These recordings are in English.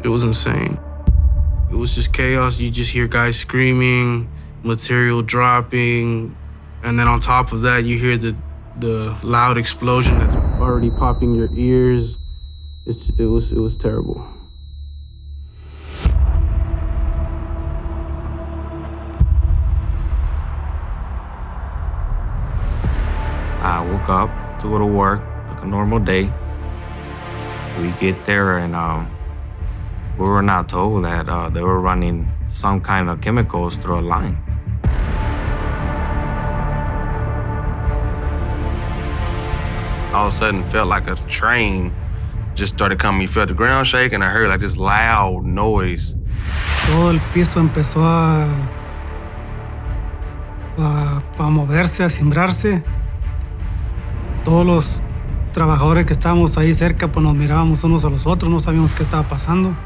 It was insane. It was just chaos. You just hear guys screaming, material dropping, and then on top of that, you hear the loud explosion that's already popping your ears. It was terrible. I woke up to go to work like a normal day. We get there and we were not told that they were running some kind of chemicals through a line. All of a sudden, felt like a train just started coming. You felt the ground shake, and I heard like this loud noise. Todo el piso empezó a moverse, a cimbrarse. Todos los trabajadores que estábamos ahí cerca, pues nos mirábamos unos a los otros, no sabíamos qué estaba pasando.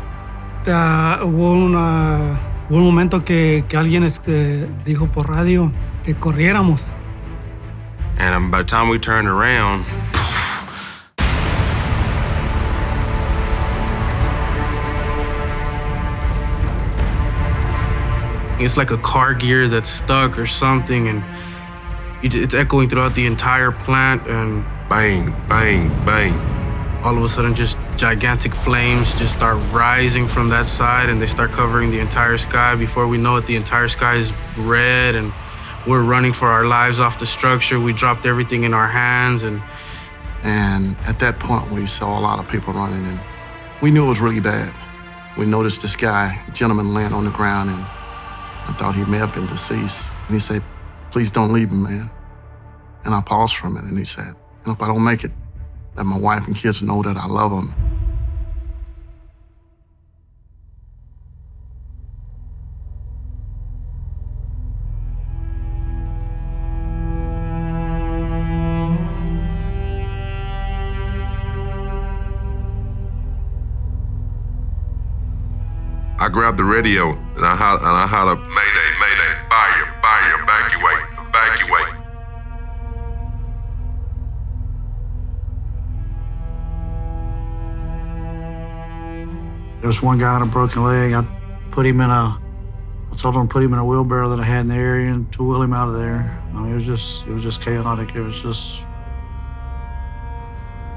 Hubo un momento que alguien dijo por radio que corriéramos. And by the time we turned around, it's like a car gear that's stuck or something, and it's echoing throughout the entire plant, and bang, bang, bang. All of a sudden, just gigantic flames just start rising from that side, and they start covering the entire sky. Before we know it, the entire sky is red, and we're running for our lives off the structure. We dropped everything in our hands, and at that point, we saw a lot of people running, and we knew it was really bad. We noticed this gentleman laying on the ground, and I thought he may have been deceased. And he said, "Please don't leave him, man." And I paused for a minute, and he said, "If I don't make it, let my wife and kids know that I love them." I grabbed the radio and I hollered, "Mayday, mayday, fire, fire, evacuate, evacuate." There was one guy on a broken leg. I told him to put him in a wheelbarrow that I had in the area and to wheel him out of there. I mean, it was just chaotic. It was just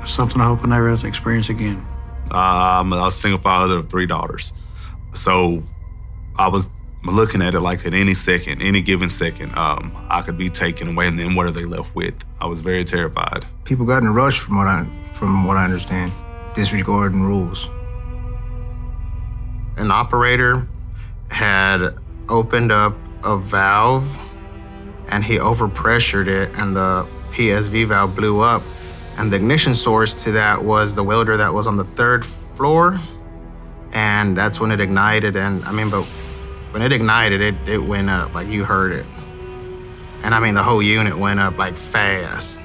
something I hope I never have to experience again. I was a single father of 3 daughters. So I was looking at it like at any second, any given second, I could be taken away, and then what are they left with? I was very terrified. People got in a rush from what I understand, disregarding rules. An operator had opened up a valve and he overpressured it, and the PSV valve blew up. And the ignition source to that was the welder that was on the 3rd floor. And that's when it ignited. But when it ignited, it went up, like you heard it. And the whole unit went up like fast.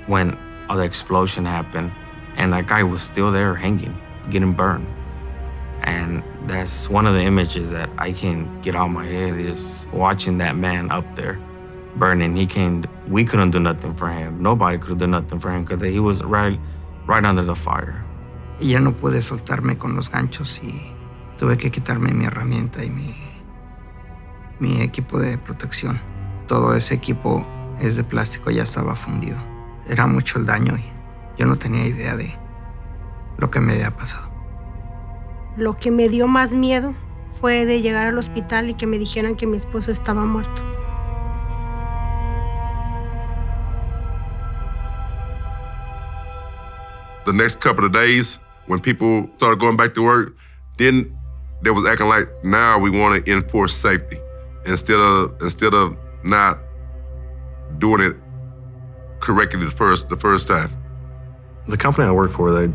When the explosion happened, and that guy was still there hanging, getting burned. And that's one of the images that I can't get out of my head, is watching that man up there burning. We couldn't do nothing for him. Nobody could do nothing for him because he was right under the fire. Y ya no pude soltarme con los ganchos y tuve que quitarme mi herramienta y mi equipo de protección. Todo ese equipo es de plástico, ya estaba fundido. Era mucho el daño y yo no tenía idea de lo que me había pasado. Lo que me dio más miedo fue de llegar al hospital y que me dijeran que mi esposo estaba muerto. The next couple of days, when people started going back to work, then they was acting like now we want to enforce safety instead of not doing it correctly the first time. The company I worked for, they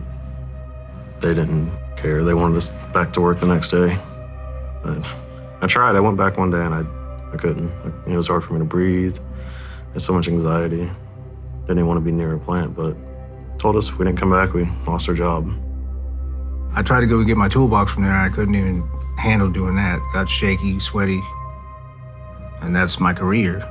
didn't care. They wanted us back to work the next day. But I tried. I went back one day and I couldn't. It was hard for me to breathe. I had so much anxiety. Didn't even want to be near a plant, but told us if we didn't come back, we lost our job. I tried to go get my toolbox from there, and I couldn't even handle doing that. Got shaky, sweaty, and that's my career.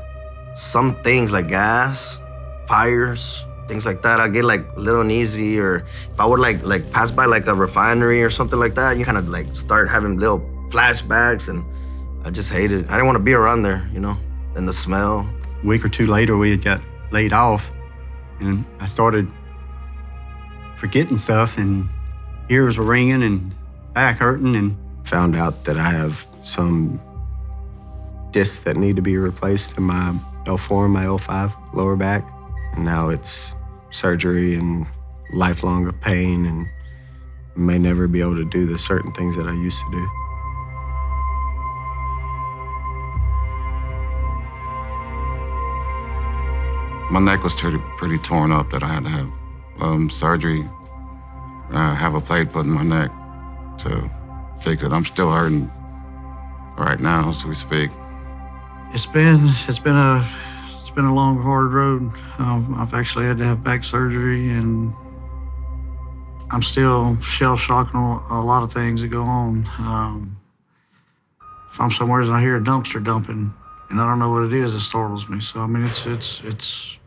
Some things like gas, fires, things like that. I get like a little uneasy, or if I would like pass by like a refinery or something like that, you kind of like start having little flashbacks, and I just hate it. I didn't want to be around there, you know, and the smell. A week or two later, we had got laid off, and I started forgetting stuff, and ears were ringing and back hurting, and found out that I have some discs that need to be replaced in my L4 and my L5 lower back. And now it's surgery and lifelong pain, and may never be able to do the certain things that I used to do. My neck was pretty torn up that I had to have surgery, have a plate put in my neck to fix it. I'm still hurting right now as we speak. It's been a long, hard road. I've actually had to have back surgery, and I'm still shell-shocked on a lot of things that go on. If I'm somewhere and I hear a dumpster dumping, and I don't know what it is, it startles me. So I mean, it's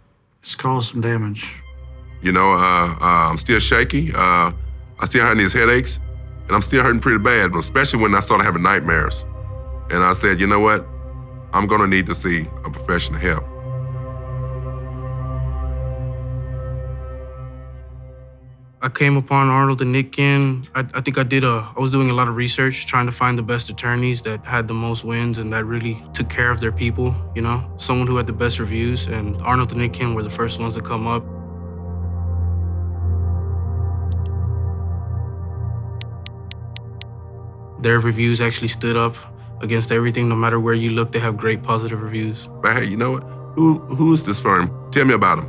caused some damage. You know, I'm still shaky. I still having these headaches, and I'm still hurting pretty bad, especially when I started having nightmares. And I said, you know what? I'm gonna need to see a professional help. I came upon Arnold and Nitkin. I think I was doing a lot of research, trying to find the best attorneys that had the most wins and that really took care of their people, you know? Someone who had the best reviews, and Arnold and Nitkin were the first ones to come up. Their reviews actually stood up against everything. No matter where you look, they have great positive reviews. But hey, you know what? Who is this firm? Tell me about them.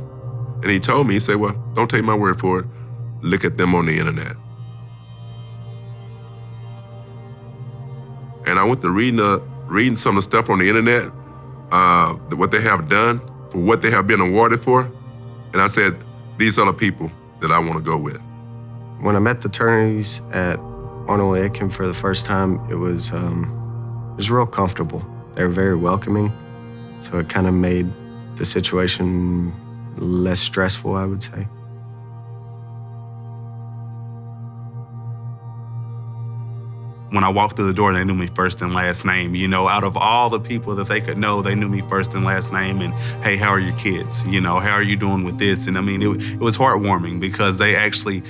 And he told me, he said, well, don't take my word for it. Look at them on the internet. And I went to reading some of the stuff on the internet, what they have done, for what they have been awarded for. And I said, these are the people that I want to go with. When I met the attorneys at Arnold and Nitkin for the first time, it was real comfortable. They were very welcoming, so it kind of made the situation less stressful, I would say. When I walked through the door, they knew me first and last name. You know, out of all the people that they could know, they knew me first and last name. And hey, how are your kids? You know, how are you doing with this? And I mean, it was heartwarming because they actually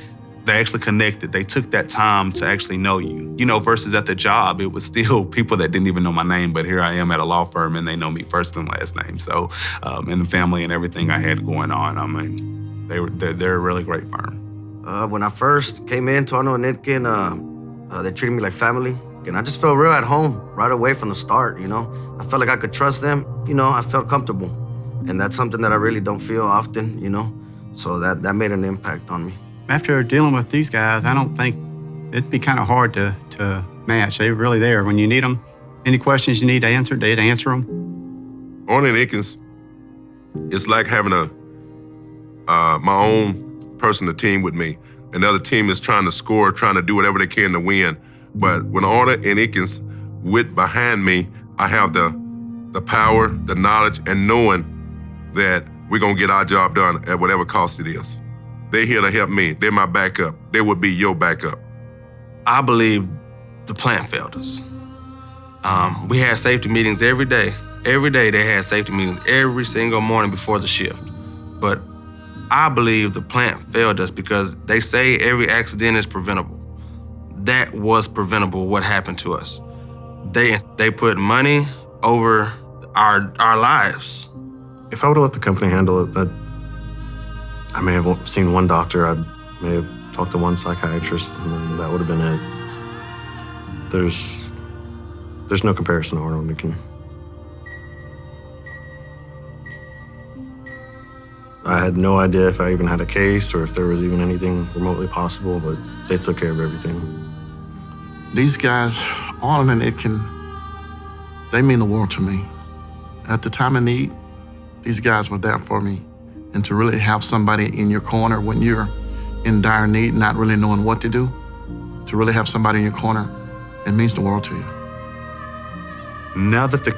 connected. They took that time to actually know you. You know, versus at the job, it was still people that didn't even know my name, but here I am at a law firm and they know me first and last name. So, and the family and everything I had going on, I mean, they're a really great firm. When I first came into Arnold and Nitkin, they treated me like family, and I just felt real at home right away from the start, you know? I felt like I could trust them, you know? I felt comfortable, and that's something that I really don't feel often, you know? So that made an impact on me. After dealing with these guys, I don't think it'd be kind of hard to match. They're really there when you need them. Any questions you need answered, they'd answer them. Arnold and Nitkin's, it's like having my own person to team with me. Another team is trying to score, trying to do whatever they can to win. But when Arnold and Nitkin's with behind me, I have the power, the knowledge, and knowing that we're gonna get our job done at whatever cost it is. They're here to help me. They're my backup. They would be your backup. I believe the plant failed us. We had safety meetings every day. Every day they had safety meetings every single morning before the shift. But I believe the plant failed us because they say every accident is preventable. That was preventable, what happened to us. They put money over our lives. If I would have let the company handle it, I may have seen one doctor, I may have talked to one psychiatrist, and then that would have been it. There's no comparison to Arnold and Nitkin. I had no idea if I even had a case or if there was even anything remotely possible, but they took care of everything. These guys, Arnold and Nitkin, they mean the world to me. At the time of need, these guys were there for me. And to really have somebody in your corner when you're in dire need, not really knowing what to do, to really have somebody in your corner, it means the world to you. Now that the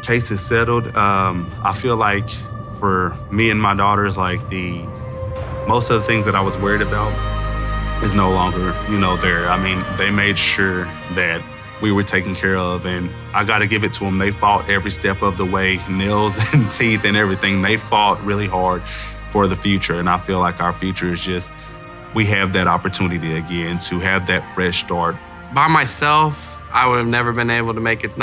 case is settled, I feel like for me and my daughters, like the Most of the things that I was worried about is no longer, there. I mean, they made sure that we were taken care of, and I got to give it to them. They fought every step of the way, nails and teeth and everything. They fought really hard for the future, and I feel like our future is just, we have that opportunity again to have that fresh start. By myself, I would have never been able to make it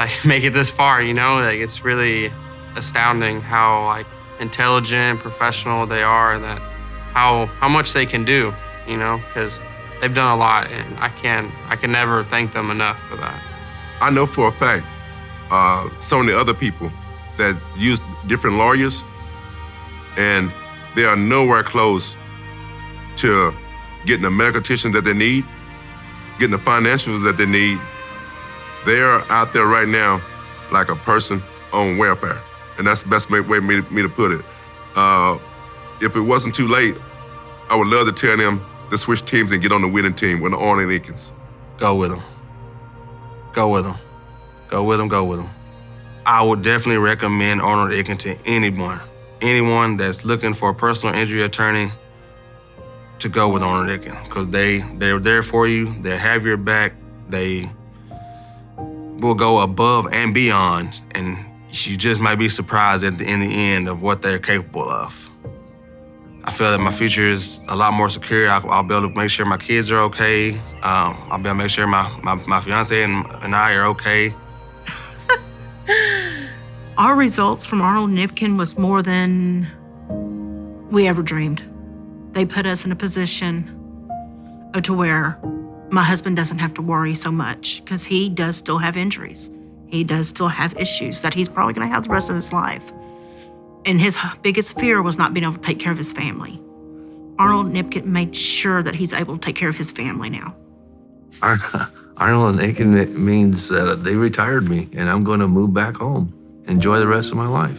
this far, it's really astounding how intelligent, professional they are, and that how much they can do, because they've done a lot, and I can never thank them enough for that. I know for a fact, some of the other people that use different lawyers, and they are nowhere close to getting the medical attention that they need, getting the financials that they need. They are out there right now like a person on welfare. And that's the best way me to put it. If it wasn't too late, I would love to tell them to switch teams and get on the winning team with the Arnold and Aikens. Go with them. Go with them. Go with them, go with them. I would definitely recommend Arnold Aikens to anyone that's looking for a personal injury attorney, to go with Arnold Aikens, because they're there for you. They have your back. They will go above and beyond, and you just might be surprised in the end of what they're capable of. I feel that my future is a lot more secure. I'll be able to make sure my kids are okay. I'll be able to make sure my fiance and I are okay. Our results from Arnold Nipkin was more than we ever dreamed. They put us in a position to where my husband doesn't have to worry so much, because he does still have injuries. He does still have issues that he's probably going to have the rest of his life. And his biggest fear was not being able to take care of his family. Arnold Nipkin made sure that he's able to take care of his family now. Arnold and Aiken means that they retired me, and I'm going to move back home, enjoy the rest of my life.